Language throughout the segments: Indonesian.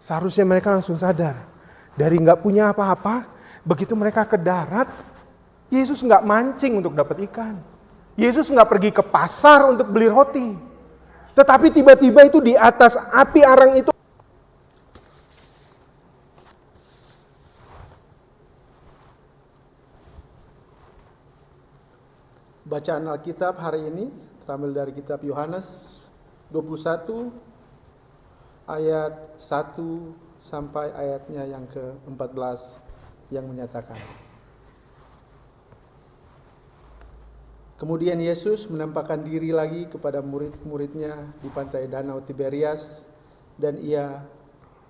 Seharusnya mereka langsung sadar. Dari nggak punya apa-apa, begitu mereka ke darat, Yesus nggak mancing untuk dapat ikan. Yesus nggak pergi ke pasar untuk beli roti. Tetapi tiba-tiba itu di atas api arang itu, bacaan Alkitab hari ini terambil dari kitab Yohanes 21 ayat 1 sampai ayatnya yang ke-14 yang menyatakan. Kemudian Yesus menampakkan diri lagi kepada murid-muridnya di pantai Danau Tiberias, dan ia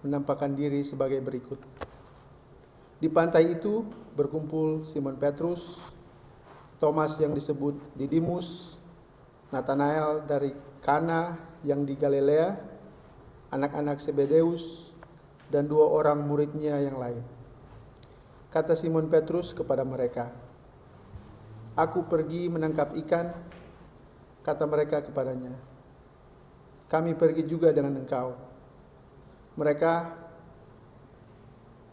menampakkan diri sebagai berikut. Di pantai itu berkumpul Simon Petrus, Thomas yang disebut Didimus, Natanael dari Kana yang di Galilea, anak-anak Zebedeus, dan 2 orang muridnya yang lain. Kata Simon Petrus kepada mereka, "Aku pergi menangkap ikan." Kata mereka kepadanya, "Kami pergi juga dengan engkau." Mereka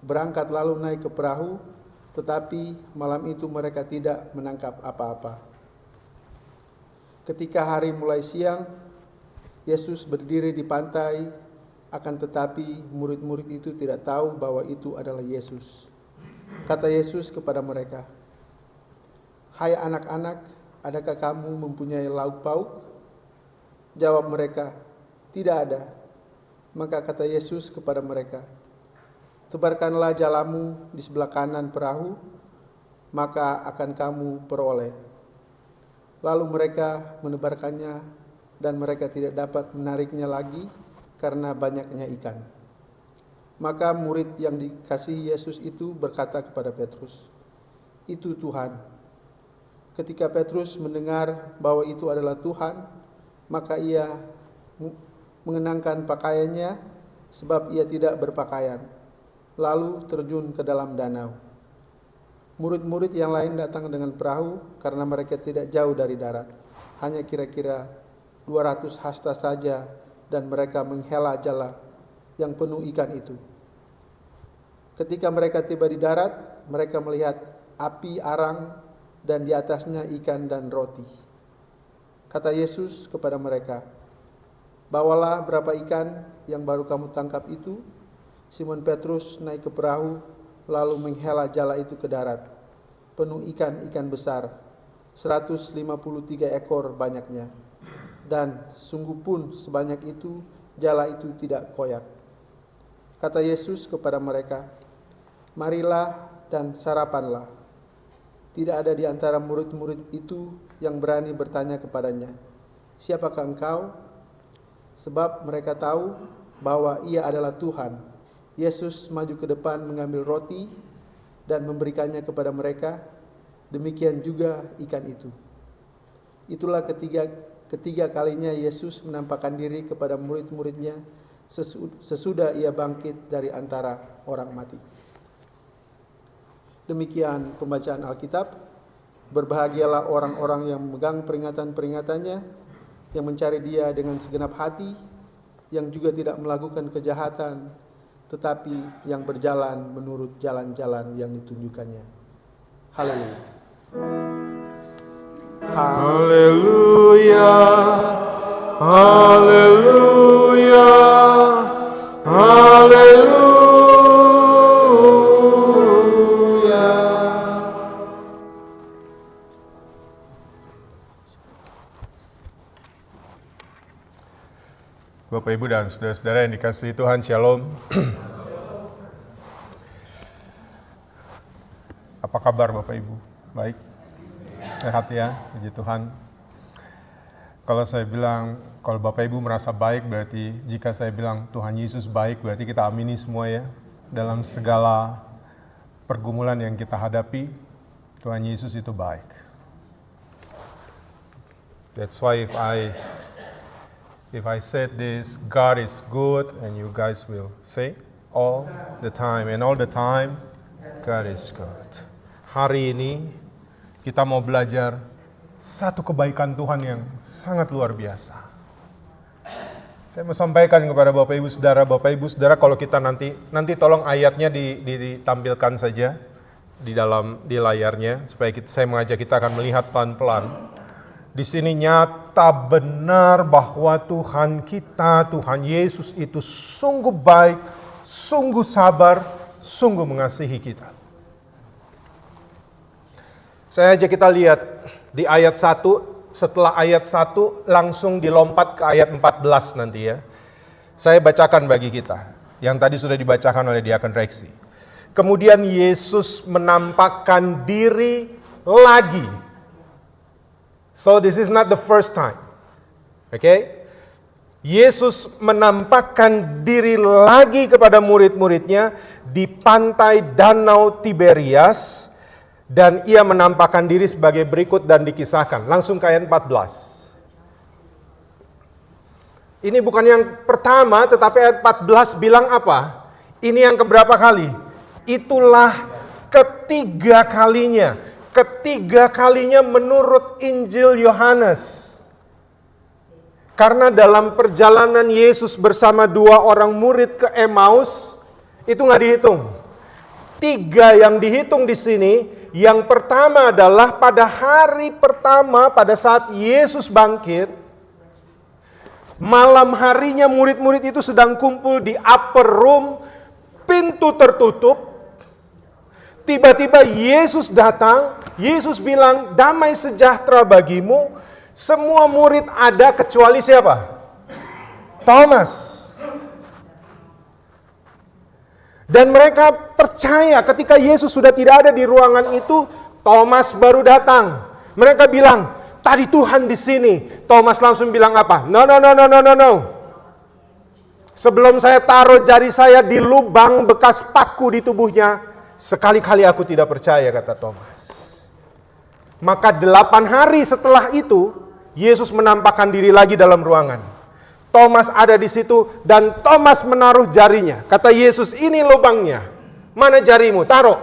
berangkat lalu naik ke perahu, tetapi malam itu mereka tidak menangkap apa-apa. Ketika hari mulai siang, Yesus berdiri di pantai, akan tetapi murid-murid itu tidak tahu bahwa itu adalah Yesus. Kata Yesus kepada mereka, "Hai anak-anak, adakah kamu mempunyai lauk pauk?" Jawab mereka, "Tidak ada." Maka kata Yesus kepada mereka, "Tebarkanlah jalamu di sebelah kanan perahu, maka akan kamu peroleh." Lalu mereka menebarkannya, dan mereka tidak dapat menariknya lagi karena banyaknya ikan. Maka murid yang dikasihi Yesus itu berkata kepada Petrus, "Itu Tuhan." Ketika Petrus mendengar bahwa itu adalah Tuhan, maka ia mengenangkan pakaiannya, sebab ia tidak berpakaian, lalu terjun ke dalam danau. Murid-murid yang lain datang dengan perahu karena mereka tidak jauh dari darat, hanya kira-kira 200 hasta saja, dan mereka menghela jala yang penuh ikan itu. Ketika mereka tiba di darat, mereka melihat api arang dan di atasnya ikan dan roti. Kata Yesus kepada mereka, "Bawalah berapa ikan yang baru kamu tangkap itu." Simon Petrus naik ke perahu, lalu menghela jala itu ke darat, penuh ikan-ikan besar, 153 ekor banyaknya. Dan sungguh pun sebanyak itu, jala itu tidak koyak. Kata Yesus kepada mereka, "Marilah dan sarapanlah." Tidak ada di antara murid-murid itu yang berani bertanya kepadanya, "Siapakah engkau?" Sebab mereka tahu bahwa ia adalah Tuhan. Yesus maju ke depan mengambil roti dan memberikannya kepada mereka, demikian juga ikan itu. Itulah ketiga kalinya Yesus menampakkan diri kepada murid-muridnya sesudah ia bangkit dari antara orang mati. Demikian pembacaan Alkitab. Berbahagialah orang-orang yang memegang peringatan-peringatannya, yang mencari Dia dengan segenap hati, yang juga tidak melakukan kejahatan, tetapi yang berjalan menurut jalan-jalan yang ditunjukkannya. Haleluya. Haleluya, haleluya, haleluya. Bapak, Ibu, dan saudara-saudara yang dikasihi Tuhan, Shalom. Apa kabar Bapak Ibu? Baik? Sehat ya, puji Tuhan. Kalau saya bilang, kalau Bapak Ibu merasa baik, berarti jika saya bilang Tuhan Yesus baik, berarti kita amini semua ya. Dalam segala pergumulan yang kita hadapi, Tuhan Yesus itu baik. That's why if I said this, God is good, and you guys will say all the time, and all the time, God is good. Hari ini kita mau belajar satu kebaikan Tuhan yang sangat luar biasa. Saya mau sampaikan kepada Bapak Ibu Saudara, kalau kita nanti tolong ayatnya ditampilkan saja di layarnya supaya saya mengajak kita akan melihat pelan-pelan. Di sini nyata benar bahwa Tuhan kita, Tuhan Yesus itu sungguh baik, sungguh sabar, sungguh mengasihi kita. Saya ajak kita lihat di ayat 1. Setelah ayat 1 langsung dilompat ke ayat 14 nanti ya. Saya bacakan bagi kita. Yang tadi sudah dibacakan oleh Diakon Reksi. Kemudian Yesus menampakkan diri lagi. So this is not the first time. Okay? Yesus menampakkan diri lagi kepada murid-muridnya di pantai Danau Tiberias. Dan ia menampakkan diri sebagai berikut dan dikisahkan. Langsung ke ayat 14. Ini bukan yang pertama, tetapi ayat 14 bilang apa? Ini yang keberapa kali? Itulah ketiga kalinya. Ketiga kalinya menurut Injil Yohanes. Karena dalam perjalanan Yesus bersama 2 orang murid ke Emmaus, itu nggak dihitung. 3 yang dihitung di sini. Yang pertama adalah pada hari pertama pada saat Yesus bangkit, malam harinya murid-murid itu sedang kumpul di upper room, pintu tertutup. Tiba-tiba Yesus datang, Yesus bilang, damai sejahtera bagimu. Semua murid ada kecuali siapa? Thomas. Dan mereka percaya ketika Yesus sudah tidak ada di ruangan itu, Thomas baru datang. Mereka bilang, tadi Tuhan di sini. Thomas langsung bilang apa? No. Sebelum saya taruh jari saya di lubang bekas paku di tubuhnya, sekali-kali aku tidak percaya, kata Thomas. Maka 8 hari setelah itu, Yesus menampakkan diri lagi dalam ruangan. Thomas ada di situ dan Thomas menaruh jarinya. Kata Yesus, ini lubangnya. Mana jarimu? Taruh.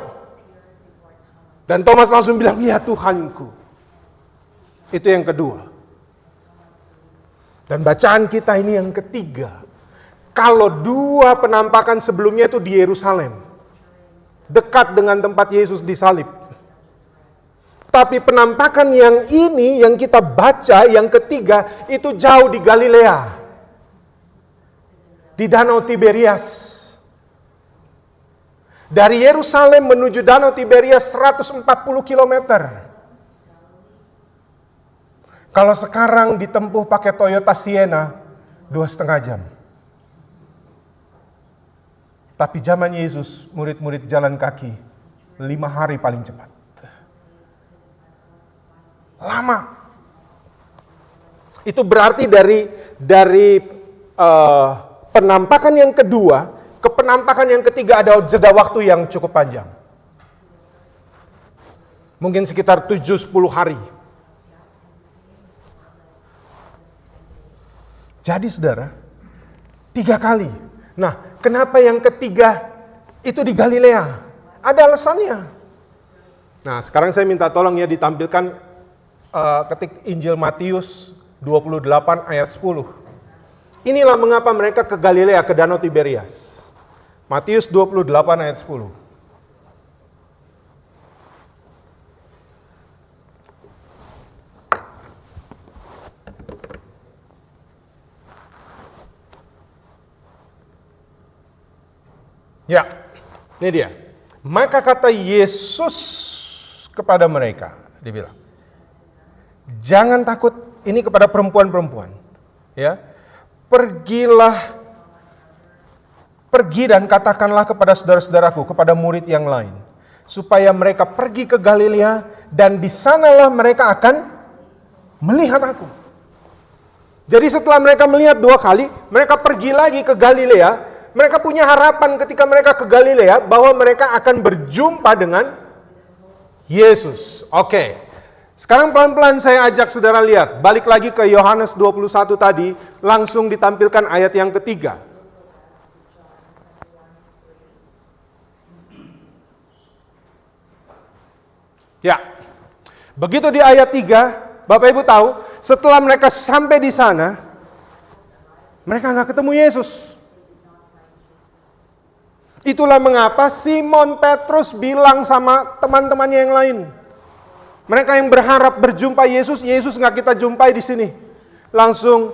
Dan Thomas langsung bilang, ya Tuhanku. Itu yang kedua. Dan bacaan kita ini yang ketiga. Kalau 2 penampakan sebelumnya itu di Yerusalem. Dekat dengan tempat Yesus disalib. Tapi penampakan yang ini, yang kita baca, yang ketiga, itu jauh di Galilea. Di Danau Tiberias. Dari Yerusalem menuju Danau Tiberias 140 km. Kalau sekarang ditempuh pakai Toyota Sienna, 2,5 jam. Tapi zaman Yesus, murid-murid jalan kaki, 5 hari paling cepat. Lama. Itu berarti dari penampakan yang kedua ke penampakan yang ketiga ada jeda waktu yang cukup panjang. Mungkin sekitar 7-10 hari. Jadi saudara, 3 kali. Nah, kenapa yang ketiga itu di Galilea? Ada alasannya. Nah, sekarang saya minta tolong ya ditampilkan ketik Injil Matius 28 ayat 10. Inilah mengapa mereka ke Galilea, ke Danau Tiberias. Matius 28 ayat 10. Ya, ini dia. Maka kata Yesus kepada mereka, dia bilang, jangan takut, ini kepada perempuan-perempuan. Ya, pergi dan katakanlah kepada saudara-saudaraku, kepada murid yang lain, supaya mereka pergi ke Galilea dan di sanalah mereka akan melihat aku. Jadi setelah mereka melihat 2 kali, mereka pergi lagi ke Galilea. Mereka punya harapan ketika mereka ke Galilea bahwa mereka akan berjumpa dengan Yesus. Oke. Sekarang pelan-pelan saya ajak saudara lihat. Balik lagi ke Yohanes 21 tadi, langsung ditampilkan ayat yang ketiga. Ya. Begitu di ayat 3, Bapak Ibu tahu, setelah mereka sampai di sana, Mereka nggak ketemu Yesus. Itulah mengapa Simon Petrus bilang sama teman-temannya yang lain. Mereka yang berharap berjumpa Yesus, Yesus nggak kita jumpai di sini. Langsung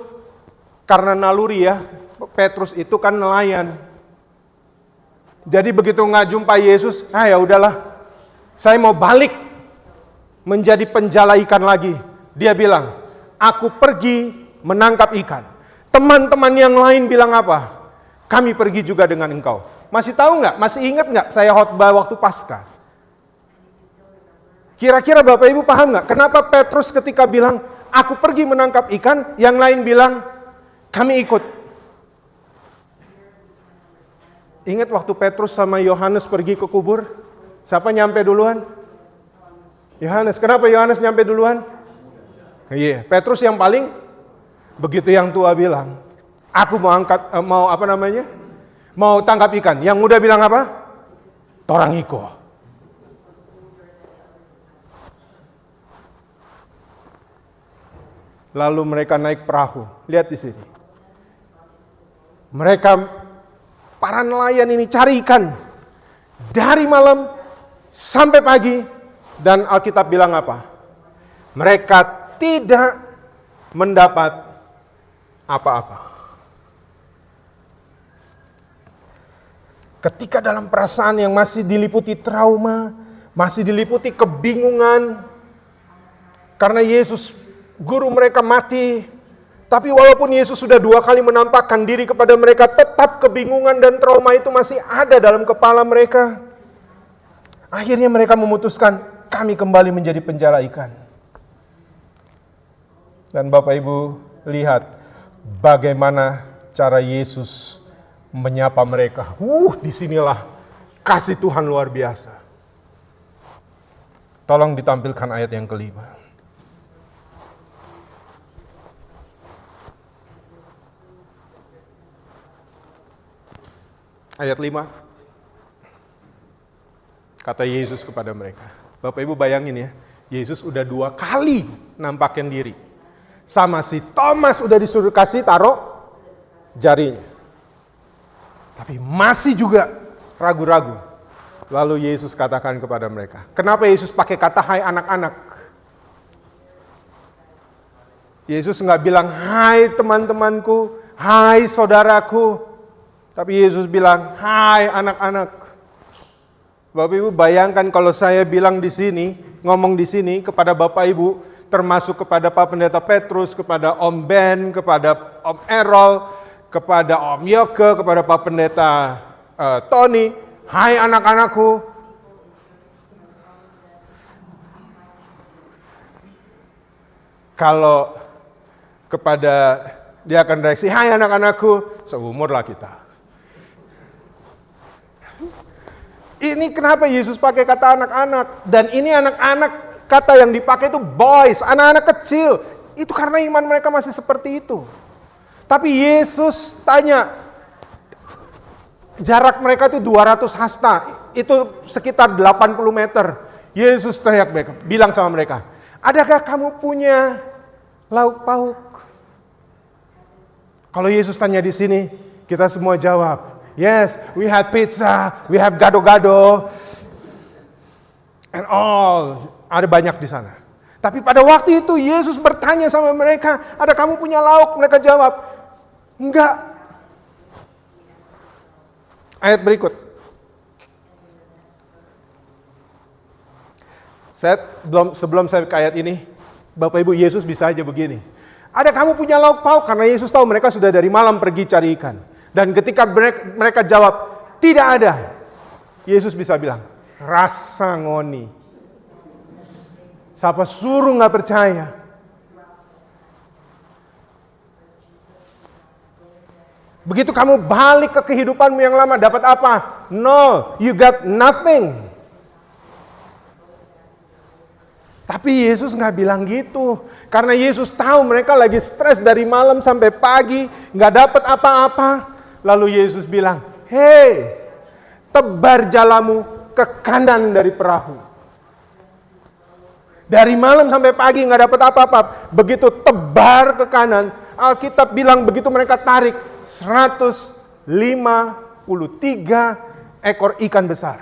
karena naluri ya, Petrus itu kan nelayan. Jadi begitu nggak jumpa Yesus, ya udahlah, saya mau balik menjadi penjala ikan lagi. Dia bilang, aku pergi menangkap ikan. Teman-teman yang lain bilang apa? Kami pergi juga dengan engkau. Masih tahu nggak? Masih ingat nggak saya khotbah waktu Paskah? Kira-kira Bapak Ibu paham nggak? Kenapa Petrus ketika bilang, aku pergi menangkap ikan, yang lain bilang, kami ikut. Ingat waktu Petrus sama Yohanes pergi ke kubur? Siapa nyampe duluan? Yohanes. Kenapa Yohanes nyampe duluan? Iya, Petrus yang paling. Begitu yang tua bilang, aku mau tangkap ikan. Yang muda bilang apa? Torang iko. Lalu mereka naik perahu. Lihat di sini. Mereka, para nelayan ini cari ikan. Dari malam sampai pagi. Dan Alkitab bilang apa? Mereka tidak mendapat apa-apa. Ketika dalam perasaan yang masih diliputi trauma, masih diliputi kebingungan, karena Yesus, guru mereka mati, tapi walaupun Yesus sudah 2 kali menampakkan diri kepada mereka, tetap kebingungan dan trauma itu masih ada dalam kepala mereka. Akhirnya mereka memutuskan, kami kembali menjadi penjala ikan. Dan Bapak Ibu lihat bagaimana cara Yesus menyapa mereka. Disinilah kasih Tuhan luar biasa. Tolong ditampilkan ayat yang kelima. Ayat 5. Kata Yesus kepada mereka. Bapak Ibu bayangin ya, Yesus udah 2 kali nampakin diri. Sama si Thomas udah disuruh kasih taruh jarinya. Tapi masih juga ragu-ragu. Lalu Yesus katakan kepada mereka. Kenapa Yesus pakai kata hai anak-anak? Yesus nggak bilang hai teman-temanku, hai saudaraku. Tapi Yesus bilang hai anak-anak. Bapak Ibu bayangkan kalau saya bilang di sini, ngomong di sini kepada Bapak Ibu, termasuk kepada Pak Pendeta Petrus, kepada Om Ben, kepada Om Errol, kepada Om Yoke, kepada Pak Pendeta Tony, hai anak-anakku. Kalau kepada dia akan reaksi, hai anak-anakku, seumur lah kita. Ini kenapa Yesus pakai kata anak-anak? Dan ini anak-anak, kata yang dipakai itu boys, anak-anak kecil. Itu karena iman mereka masih seperti itu. Tapi Yesus tanya, jarak mereka itu 200 hasta, itu sekitar 80 meter. Yesus teriak mereka, bilang sama mereka, adakah kamu punya lauk pauk? Kalau Yesus tanya di sini, kita semua jawab, yes, we have pizza, we have gado-gado, and all. Ada banyak di sana. Tapi pada waktu itu Yesus bertanya sama mereka, ada kamu punya lauk? Mereka jawab, enggak. Ayat berikut. Sebelum saya ke ayat ini, Bapak Ibu, Yesus bisa aja begini. Ada kamu punya lauk pauk? Karena Yesus tahu mereka sudah dari malam pergi cari ikan. Dan ketika mereka jawab, tidak ada. Yesus bisa bilang, rasa ngoni. Siapa suruh gak percaya? Begitu kamu balik ke kehidupanmu yang lama, dapat apa? No, you got nothing. Tapi Yesus gak bilang gitu. Karena Yesus tahu mereka lagi stres dari malam sampai pagi, gak dapat apa-apa. Lalu Yesus bilang, hei, tebar jalamu ke kanan dari perahu. Dari malam sampai pagi gak dapat apa-apa. Begitu tebar ke kanan, Alkitab bilang begitu mereka tarik 153 ekor ikan besar.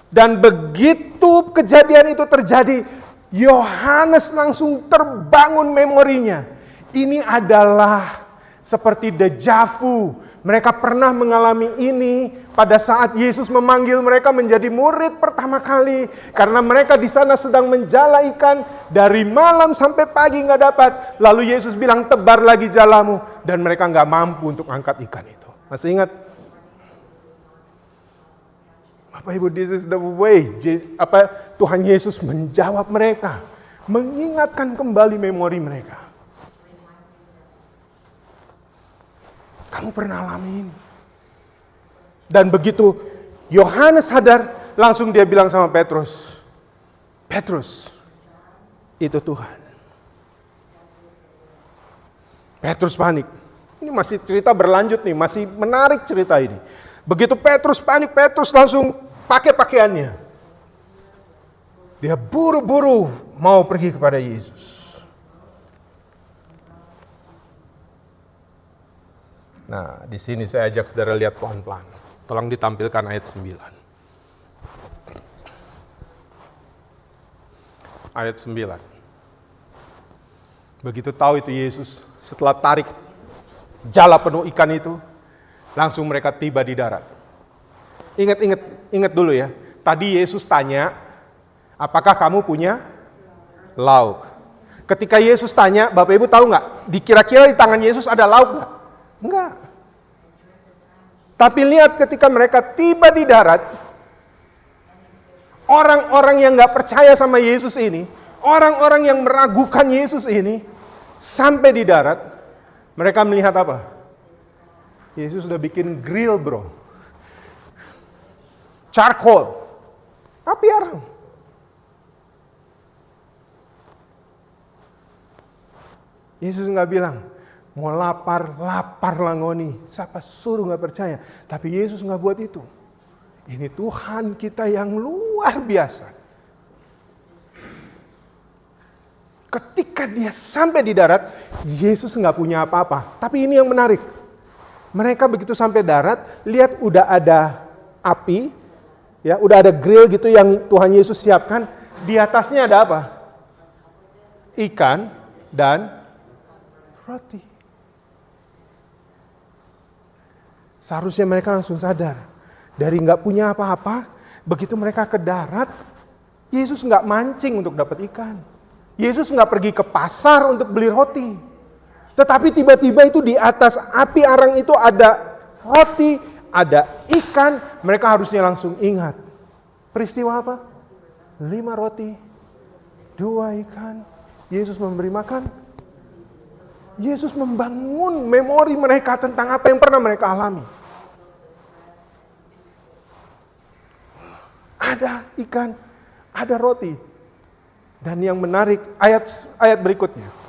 Dan begitu kejadian itu terjadi, Yohanes langsung terbangun memorinya. Ini adalah seperti deja vu. Mereka pernah mengalami ini pada saat Yesus memanggil mereka menjadi murid pertama kali. Karena mereka di sana sedang menjala ikan dari malam sampai pagi nggak dapat. Lalu Yesus bilang, tebar lagi jalamu. Dan mereka nggak mampu untuk angkat ikan itu. Masih ingat? Bapak Ibu, this is the way. Tuhan Yesus menjawab mereka. Mengingatkan kembali memori mereka. Kamu pernah alami ini. Dan begitu Yohanes sadar, langsung dia bilang sama Petrus, Petrus, itu Tuhan. Petrus panik. Ini masih cerita berlanjut nih, masih menarik cerita ini. Begitu Petrus panik, Petrus langsung pakai pakaiannya. Dia buru-buru mau pergi kepada Yesus. Nah, di sini saya ajak saudara lihat pelan-pelan. Tolong ditampilkan ayat 9. Ayat 9. Begitu tahu itu Yesus, setelah tarik jala penuh ikan itu, langsung mereka tiba di darat. Ingat dulu ya. Tadi Yesus tanya, apakah kamu punya lauk? Ketika Yesus tanya, Bapak Ibu tahu nggak? Kira-kira di tangan Yesus ada lauk nggak? Enggak. Tapi lihat ketika mereka tiba di darat, orang-orang yang nggak percaya sama Yesus ini, orang-orang yang meragukan Yesus ini, sampai di darat, mereka melihat apa? Yesus sudah bikin grill, bro. Charcoal. Api arang. Yesus nggak bilang, mau lapar lah ngoni. Siapa suruh nggak percaya? Tapi Yesus nggak buat itu. Ini Tuhan kita yang luar biasa. Ketika dia sampai di darat, Yesus nggak punya apa-apa. Tapi ini yang menarik. Mereka begitu sampai darat, lihat udah ada api, ya udah ada grill gitu yang Tuhan Yesus siapkan. Di atasnya ada apa? Ikan dan roti. Seharusnya mereka langsung sadar. Dari nggak punya apa-apa, begitu mereka ke darat, Yesus nggak mancing untuk dapat ikan. Yesus nggak pergi ke pasar untuk beli roti. Tetapi tiba-tiba itu di atas api arang itu ada roti, ada ikan. Mereka harusnya langsung ingat. Peristiwa apa? 5 roti, 2 ikan. Yesus memberi makan. Yesus membangun memori mereka tentang apa yang pernah mereka alami. Ada ikan, ada roti. Dan yang menarik, ayat berikutnya.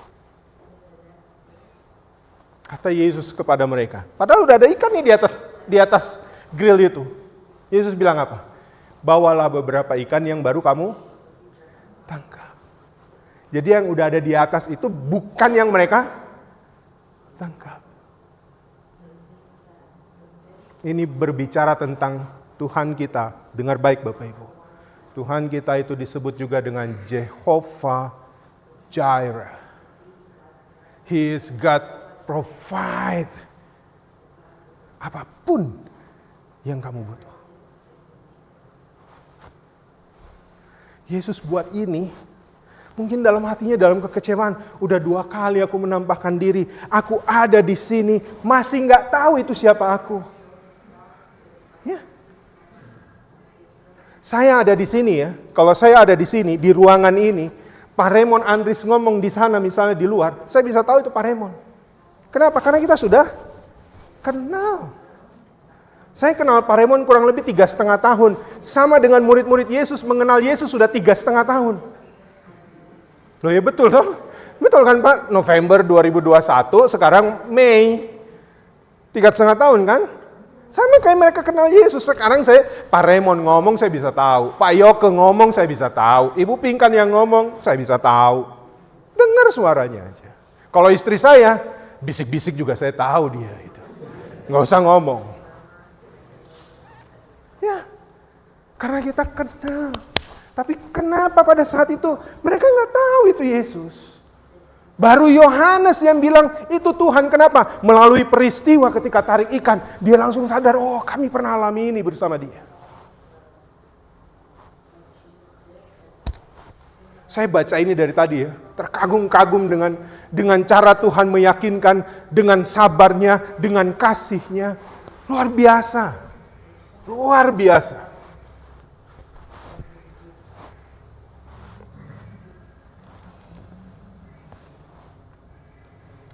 Kata Yesus kepada mereka. Padahal udah ada ikan nih di atas grill itu. Yesus bilang apa? Bawalah beberapa ikan yang baru kamu tangkap. Jadi yang udah ada di atas itu bukan yang mereka tangkap. Ini berbicara tentang Tuhan kita. Dengar baik Bapak Ibu. Tuhan kita itu disebut juga dengan Jehovah Jireh. He is God provide apapun yang kamu butuh. Yesus buat ini, mungkin dalam hatinya dalam kekecewaan, udah 2 kali aku menampakkan diri, aku ada di sini, masih nggak tahu itu siapa aku. Ya. Saya ada di sini ya, kalau saya ada di sini, di ruangan ini, Pak Raymond Andris ngomong di sana misalnya di luar, saya bisa tahu itu Pak Raymond. Kenapa? Karena kita sudah kenal. Saya kenal Pak Raymond kurang lebih 3,5 tahun. Sama dengan murid-murid Yesus mengenal Yesus sudah 3,5 tahun. Loh ya betul toh? Betul kan Pak? November 2021, sekarang Mei. 3,5 tahun kan? Sama kayak mereka kenal Yesus. Sekarang Pak Raymond ngomong saya bisa tahu. Pak Yoke ngomong saya bisa tahu. Ibu Pinkan yang ngomong saya bisa tahu. Dengar suaranya aja. Kalau istri saya, bisik-bisik juga saya tahu dia itu. Nggak usah ngomong. Ya, karena kita kenal. Tapi kenapa pada saat itu mereka nggak tahu itu Yesus? Baru Yohanes yang bilang itu Tuhan. Kenapa? Melalui peristiwa ketika tarik ikan, dia langsung sadar, oh kami pernah alami ini bersama dia. Saya baca ini dari tadi ya, terkagum-kagum dengan cara Tuhan meyakinkan, dengan sabarnya, dengan kasihnya. Luar biasa. Luar biasa.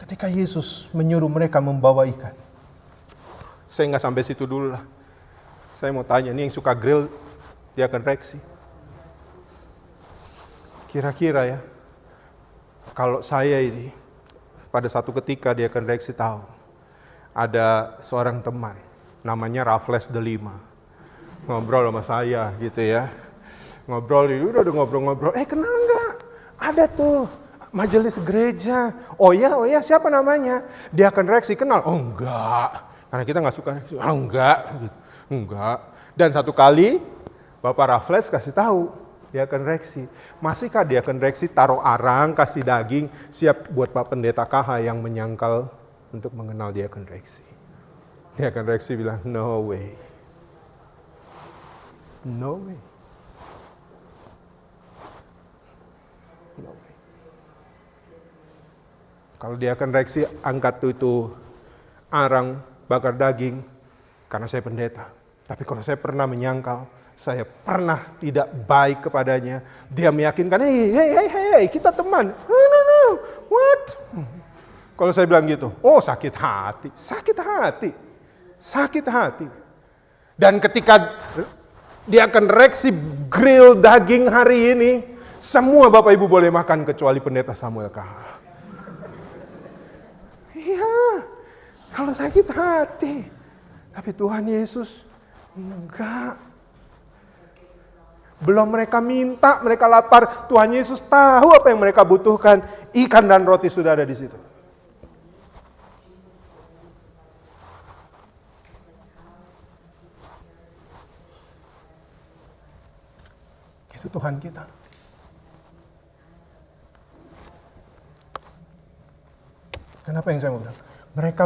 Ketika Yesus menyuruh mereka membawa ikan. Saya nggak sampai situ dulu lah. Saya mau tanya, ini yang suka grill, dia akan reaksi. Kira-kira ya, kalau saya ini, pada satu ketika dia akan reaksi tahu. Ada seorang teman, namanya Raffles Delima. Ngobrol sama saya gitu ya. Ngobrol, udah ngobrol-ngobrol. Kenal nggak? Ada tuh. Majelis gereja. Oh ya, siapa namanya? Dia akan reaksi, kenal? Oh enggak. Karena kita nggak suka reaksi. Oh enggak. Dan satu kali, Bapak Raffles kasih tahu, dia akan reaksi. Masihkah dia akan reaksi taruh arang, kasih daging, siap buat Pak Pendeta KH yang menyangkal untuk mengenal dia akan reaksi. Dia akan reaksi bilang, no way. No way. No way. Kalau dia akan reaksi, angkat itu arang, bakar daging, karena saya pendeta. Tapi kalau saya pernah menyangkal, saya pernah tidak baik kepadanya, dia meyakinkan, hey, kita teman. No, what? Kalau saya bilang gitu, oh sakit hati. Dan ketika dia akan reaksi grill daging hari ini, semua Bapak Ibu boleh makan kecuali pendeta Samuel KH. Iya, kalau sakit hati. Tapi Tuhan Yesus, enggak. Belum mereka minta, mereka lapar. Tuhan Yesus tahu apa yang mereka butuhkan. Ikan dan roti sudah ada di situ. Itu Tuhan kita. Kenapa yang saya mau bilang? Mereka,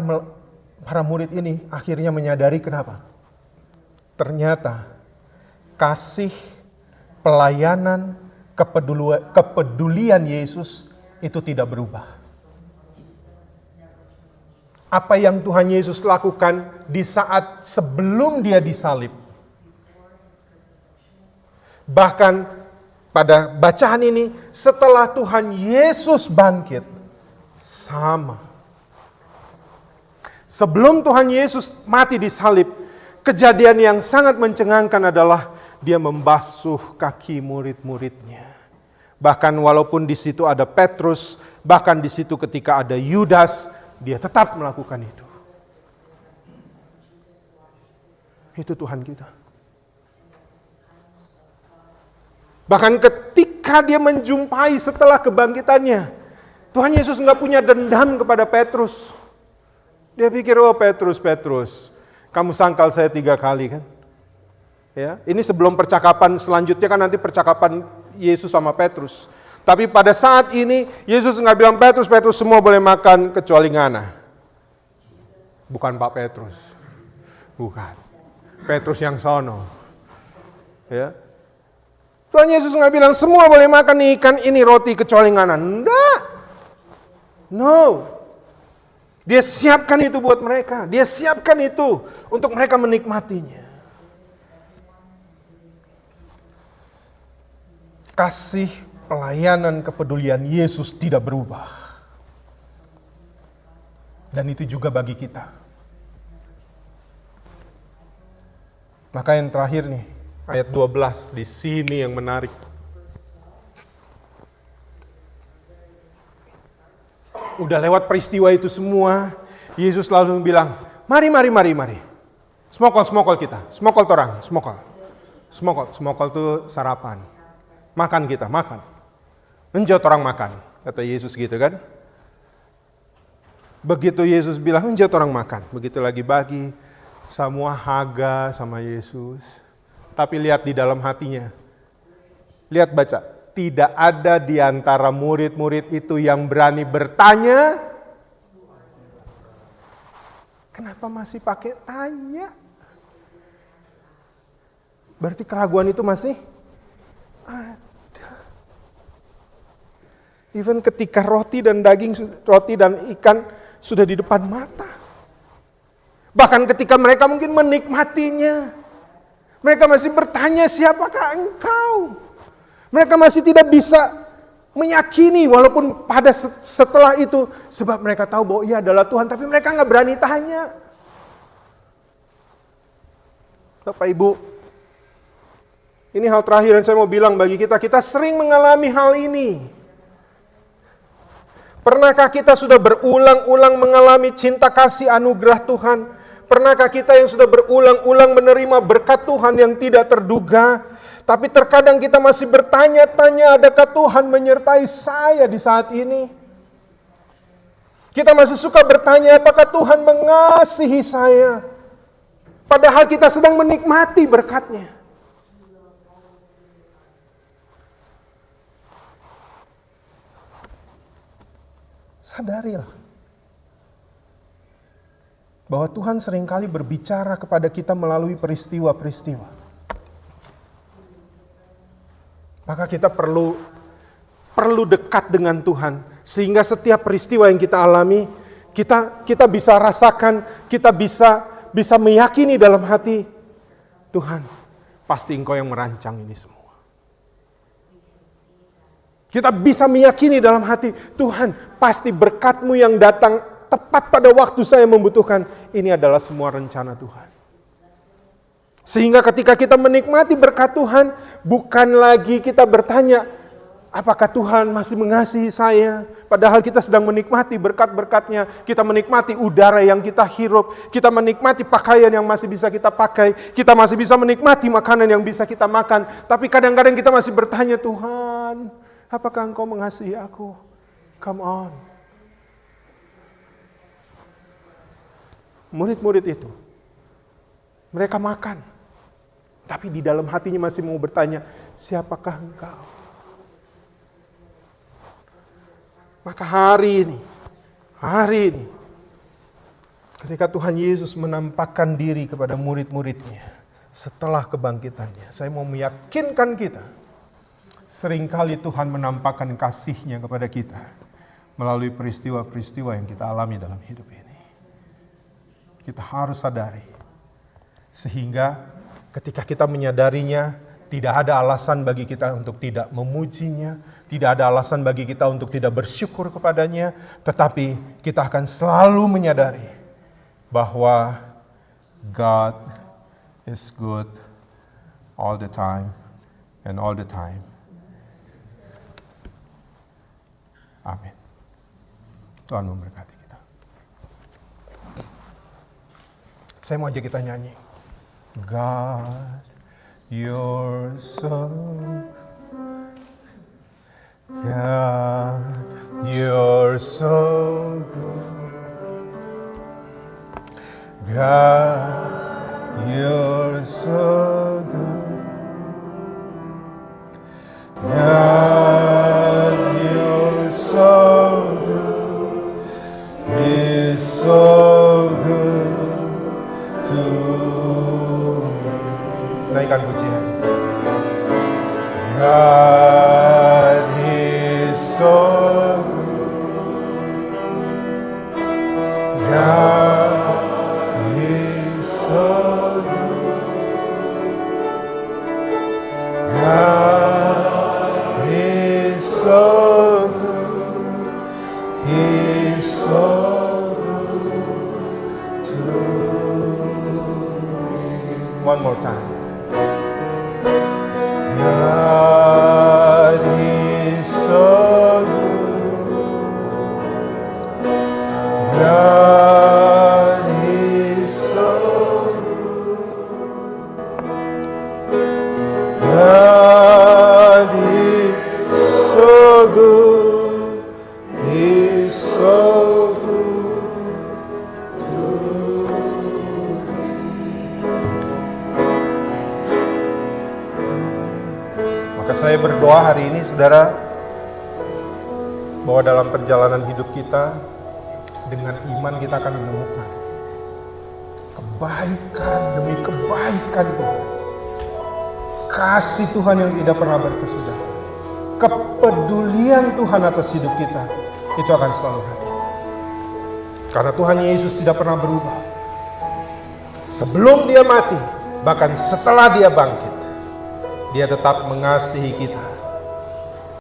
para murid ini akhirnya menyadari kenapa? Ternyata kasih, pelayanan, kepedulian Yesus itu tidak berubah. Apa yang Tuhan Yesus lakukan di saat sebelum dia disalib. Bahkan pada bacaan ini, setelah Tuhan Yesus bangkit, sama. Sebelum Tuhan Yesus mati di salib, kejadian yang sangat mencengangkan adalah dia membasuh kaki murid-muridnya. Bahkan walaupun di situ ada Petrus, bahkan di situ ketika ada Yudas, dia tetap melakukan itu. Itu Tuhan kita. Bahkan ketika dia menjumpai setelah kebangkitannya, Tuhan Yesus nggak punya dendam kepada Petrus. Dia pikir, oh Petrus, kamu sangkal saya 3 kali kan? Ya, ini sebelum percakapan selanjutnya kan nanti percakapan Yesus sama Petrus. Tapi pada saat ini Yesus nggak bilang Petrus semua boleh makan kecuali Ngana. Bukan Pak Petrus, bukan. Petrus yang sono. Ya. Tuhan Yesus nggak bilang semua boleh makan ikan ini roti kecuali Ngana. Enggak. No. Dia siapkan itu buat mereka. Dia siapkan itu untuk mereka menikmatinya. Kasih, pelayanan, kepedulian Yesus tidak berubah. Dan itu juga bagi kita. Maka yang terakhir nih, ayat 12 di sini yang menarik. Udah lewat peristiwa itu semua, Yesus lalu bilang, mari. Smokol kita, smokol torang, smokol itu sarapan. Makan kita, makan. Enjot orang makan, kata Yesus gitu kan. Begitu Yesus bilang, lanjut orang makan. Begitu lagi bagi, semua haga sama Yesus. Tapi lihat di dalam hatinya. Lihat baca, tidak ada di antara murid-murid itu yang berani bertanya, kenapa masih pakai tanya? Berarti keraguan itu masih ada. Even ketika roti dan ikan sudah di depan mata. Bahkan ketika mereka mungkin menikmatinya, mereka masih bertanya, siapakah engkau? Mereka masih tidak bisa meyakini, walaupun pada setelah itu, sebab mereka tahu bahwa ia adalah Tuhan, tapi mereka nggak berani tanya. Bapak Ibu, ini hal terakhir yang saya mau bilang bagi kita, kita sering mengalami hal ini. Pernahkah kita sudah berulang-ulang mengalami cinta kasih anugerah Tuhan? Pernahkah kita yang sudah berulang-ulang menerima berkat Tuhan yang tidak terduga? Tapi terkadang kita masih bertanya-tanya, adakah Tuhan menyertai saya di saat ini? Kita masih suka bertanya, apakah Tuhan mengasihi saya? Padahal kita sedang menikmati berkat-Nya. Sadarilah bahwa Tuhan seringkali berbicara kepada kita melalui peristiwa-peristiwa. Maka kita perlu dekat dengan Tuhan, sehingga setiap peristiwa yang kita alami, kita bisa rasakan, kita bisa meyakini dalam hati, Tuhan, pasti Engkau yang merancang ini semua. Kita bisa meyakini dalam hati, Tuhan, pasti berkat-Mu yang datang tepat pada waktu saya membutuhkan, ini adalah semua rencana Tuhan. Sehingga ketika kita menikmati berkat Tuhan, bukan lagi kita bertanya, apakah Tuhan masih mengasihi saya? Padahal kita sedang menikmati berkat-berkat-Nya, kita menikmati udara yang kita hirup, kita menikmati pakaian yang masih bisa kita pakai, kita masih bisa menikmati makanan yang bisa kita makan. Tapi kadang-kadang kita masih bertanya, Tuhan, apakah Engkau mengasihi aku? Come on. Murid-murid itu, mereka makan, tapi di dalam hatinya masih mau bertanya, siapakah Engkau? Maka hari ini, ketika Tuhan Yesus menampakkan diri kepada murid-muridnya setelah kebangkitannya, saya mau meyakinkan kita, seringkali Tuhan menampakkan kasih-Nya kepada kita melalui peristiwa-peristiwa yang kita alami dalam hidup ini. Kita harus sadari, sehingga ketika kita menyadarinya, tidak ada alasan bagi kita untuk tidak memujinya, tidak ada alasan bagi kita untuk tidak bersyukur kepadanya, tetapi kita akan selalu menyadari bahwa God is good all the time and all the time. Amin. Tuhan memberkati kita. Saya mau ajak kita nyanyi. God, you're so good. God, you're so good. God, you're so good. God, you're so good. He's so good to me. Naikkan pujian. God is so good. God is so good. God is so good. He's so good to me. One more time. God is so good. God is so good. God is so good. He's so good Saya berdoa hari ini, saudara, bahwa dalam perjalanan hidup kita, dengan iman kita akan menemukan kebaikan demi kebaikan Tuhan. Kasih Tuhan yang tidak pernah berkesudahan. Kepedulian Tuhan atas hidup kita, itu akan selalu hadir. Karena Tuhan Yesus tidak pernah berubah. Sebelum dia mati, bahkan setelah dia bangkit, dia tetap mengasihi kita.